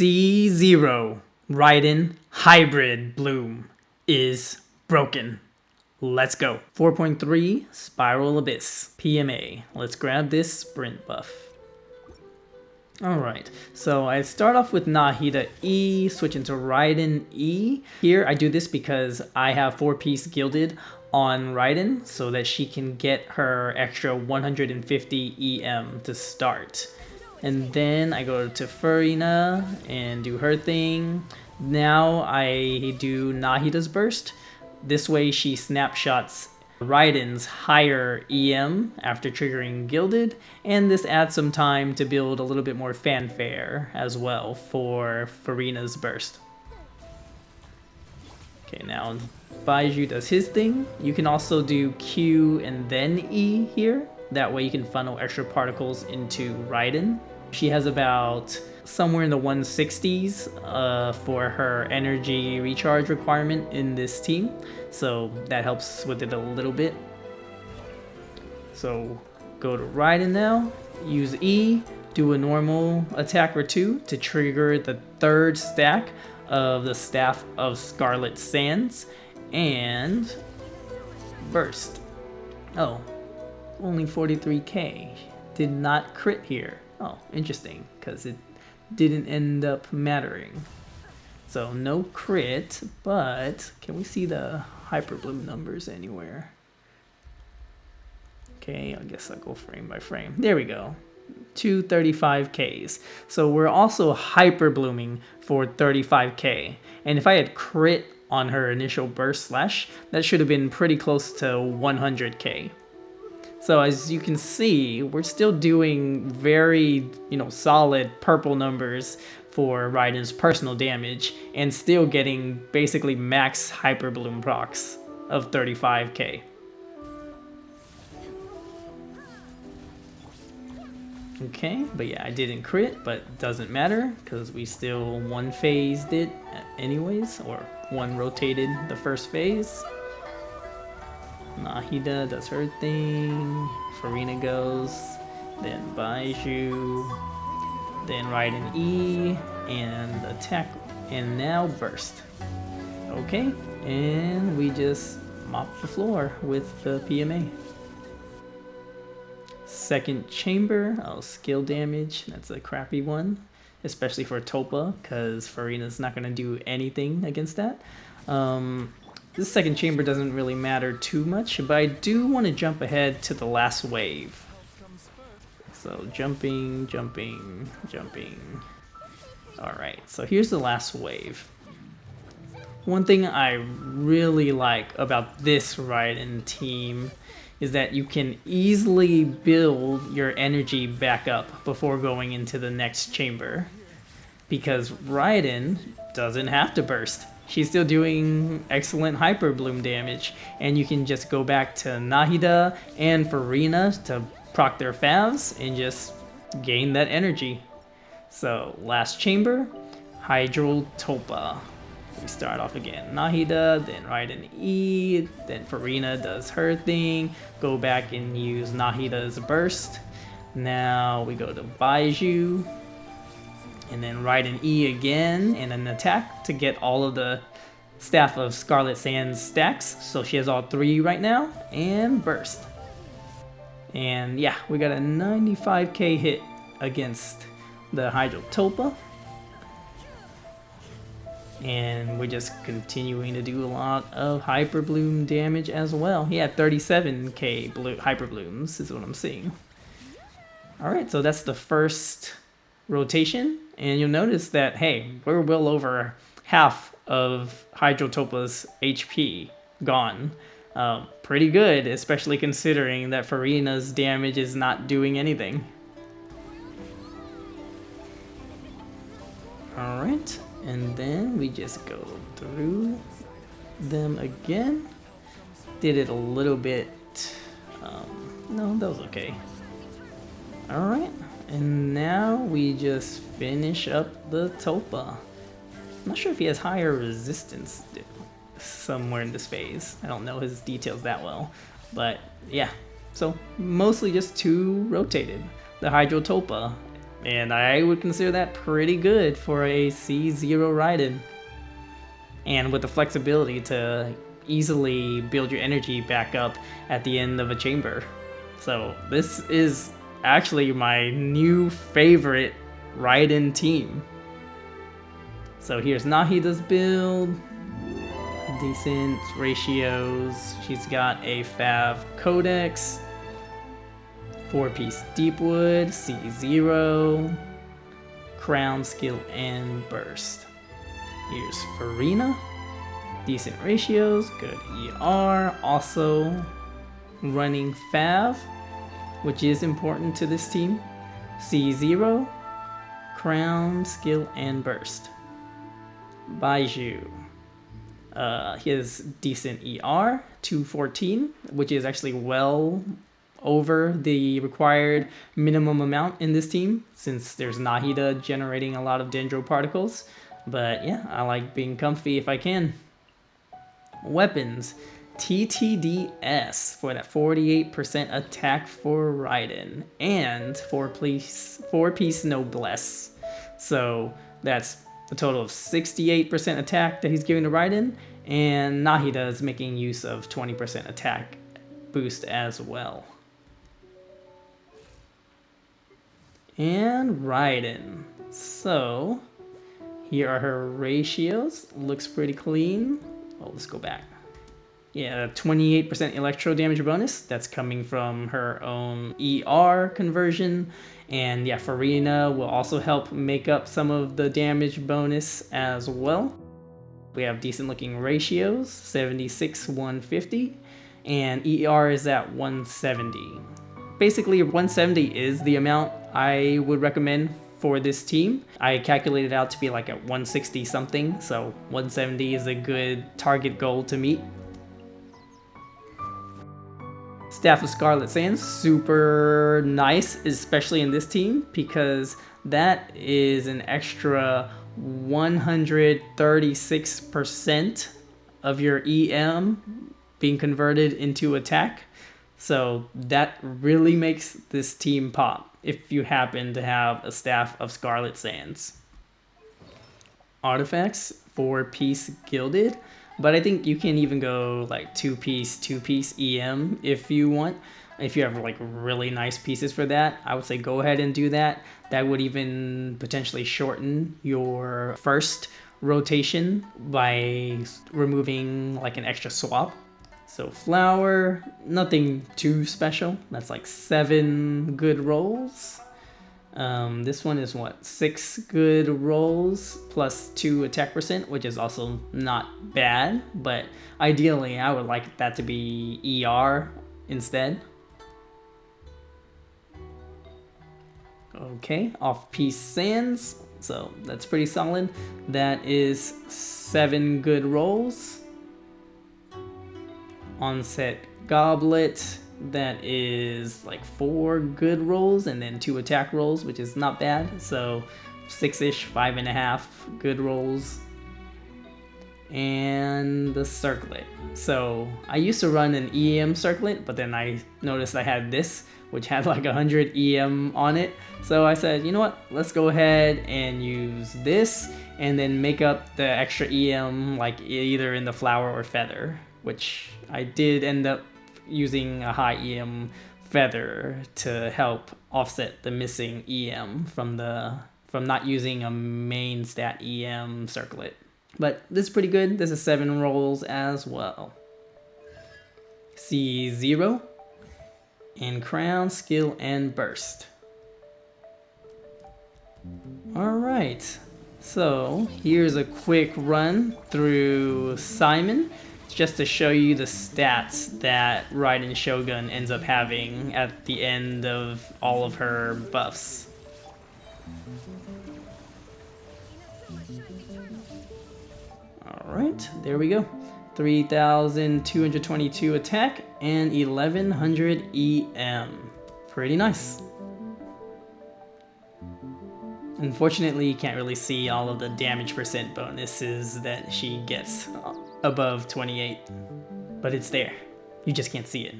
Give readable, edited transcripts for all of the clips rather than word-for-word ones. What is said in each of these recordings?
C0 Raiden HYBRID Bloom is broken. Let's go. 4.3 Spiral Abyss PMA. Let's grab this sprint buff. Alright, so I start off with Nahida E, switch into Raiden E. Here I do this because I have 4-piece gilded on Raiden so that she can get her extra 150 EM to start. And then I go to Farina and do her thing. Now I do Nahida's burst. This way she snapshots Raiden's higher EM after triggering Gilded, and this adds some time to build a little bit more fanfare as well for Farina's burst. Okay, now Baiju does his thing. You can also do Q and then E here. That way you can funnel extra particles into Raiden. She has about somewhere in the 160s for her energy recharge requirement in this team, so that helps with it a little bit. So go to Raiden now, use E, do a normal attack or two to trigger the third stack of the Staff of Scarlet Sands, and burst. Oh, only 43k. Did not crit here. Oh, interesting, because it didn't end up mattering. So no crit, but can we see the Hyper Bloom numbers anywhere? Okay, I guess I'll go frame by frame. There we go. 235Ks. So we're also Hyper Blooming for 35k. And if I had crit on her initial burst slash, that should have been pretty close to 100k. So as you can see, we're still doing very, solid purple numbers for Raiden's personal damage and still getting basically max Hyper Bloom procs of 35k. Okay, but yeah, I didn't crit, but doesn't matter because we still one phased it anyways, or one rotated the first phase. Nahida does her thing, Farina goes, then Baiju, then Raiden E, and attack, and now burst. Okay, and we just mop the floor with the PMA. Second chamber, skill damage, that's a crappy one, especially for Tulpa, because Farina's not going to do anything against that. This second chamber doesn't really matter too much, but I do want to jump ahead to the last wave. So jumping. Alright, so here's the last wave. One thing I really like about this Raiden team is that you can easily build your energy back up before going into the next chamber. Because Raiden doesn't have to burst. She's still doing excellent Hyper Bloom damage, and you can just go back to Nahida and Farina to proc their favs and just gain that energy. So last chamber, Hydro Tulpa. We start off again, Nahida, then Raiden E, then Farina does her thing, go back and use Nahida's burst. Now we go to Baiju, and then Raiden E again, and an attack to get all of the Staff of Scarlet Sands stacks. So she has all 3 right now, and burst. And yeah, we got a 95k hit against the Hydro Tulpa. And we're just continuing to do a lot of Hyper Bloom damage as well. He had 37k Hyper Blooms, is what I'm seeing. Alright, so that's the first rotation, and you'll notice that, hey, we're well over half of Hydro Tulpa's HP gone. Pretty good, especially considering that Farina's damage is not doing anything. Alright, and then we just go through them again. Did it a little bit, no, that was okay. Alright. And now we just finish up the Tulpa. I'm not sure if he has higher resistance somewhere in this phase. I don't know his details that well. But yeah, so mostly just 2 rotated. The Hydro Tulpa And I would consider that pretty good for a C0 Raiden. And with the flexibility to easily build your energy back up at the end of a chamber. So this is actually my new favorite Raiden team. So here's Nahida's build. Decent ratios. She's got a Fav Codex, 4-piece Deepwood, C0, Crown, Skill, and Burst. Here's Farina. Decent ratios, good ER, also running Fav, which is important to this team. C0, Crown, Skill, and Burst. Baiju. His decent ER, 214, which is actually well over the required minimum amount in this team, since there's Nahida generating a lot of dendro particles. But yeah, I like being comfy if I can. Weapons. TTDS for that 48% attack for Raiden, and 4-piece Noblesse. So that's a total of 68% attack that he's giving to Raiden, and Nahida is making use of 20% attack boost as well. And Raiden. So here are her ratios. Looks pretty clean. Oh, let's go back. Yeah, 28% electro damage bonus. That's coming from her own ER conversion. And yeah, Farina will also help make up some of the damage bonus as well. We have decent looking ratios, 76, 150. And ER is at 170. Basically, 170 is the amount I would recommend for this team. I calculated out to be like at 160 something. So 170 is a good target goal to meet. Staff of Scarlet Sands, super nice, especially in this team, because that is an extra 136% of your EM being converted into attack. So that really makes this team pop if you happen to have a Staff of Scarlet Sands. Artifacts, 4-piece Gilded. But I think you can even go like 2-piece EM if you want. If you have like really nice pieces for that, I would say go ahead and do that. That would even potentially shorten your first rotation by removing like an extra swap. So flower, nothing too special. That's like 7 good rolls. This one is what, 6 good rolls plus 2 attack percent, which is also not bad, but ideally I would like that to be ER instead. Okay, off-piece Sands, so that's pretty solid. That is 7 good rolls. Onset Goblet, that is like 4 good rolls and then 2 attack rolls, which is not bad. So 6-ish, 5.5 good rolls. And the circlet. So I used to run an EM circlet, but then I noticed I had this, which had like 100 EM on it. So I said, you know what, let's go ahead and use this and then make up the extra EM like either in the flower or feather, which I did end up using a high EM feather to help offset the missing EM from not using a main stat EM circlet. But this is pretty good. This is 7 rolls as well. C0 and Crown, Skill, and Burst. Alright, so here's a quick run through Simon, just to show you the stats that Raiden Shogun ends up having at the end of all of her buffs. Alright, there we go. 3,222 attack and 1,100 EM. Pretty nice. Unfortunately, you can't really see all of the damage percent bonuses that she gets above 28, but it's there. You just can't see it.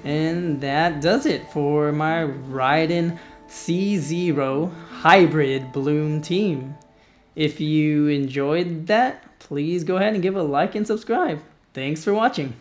And that does it for my Raiden C0 Hybrid Bloom team. If you enjoyed that, please go ahead and give a like and subscribe. Thanks for watching.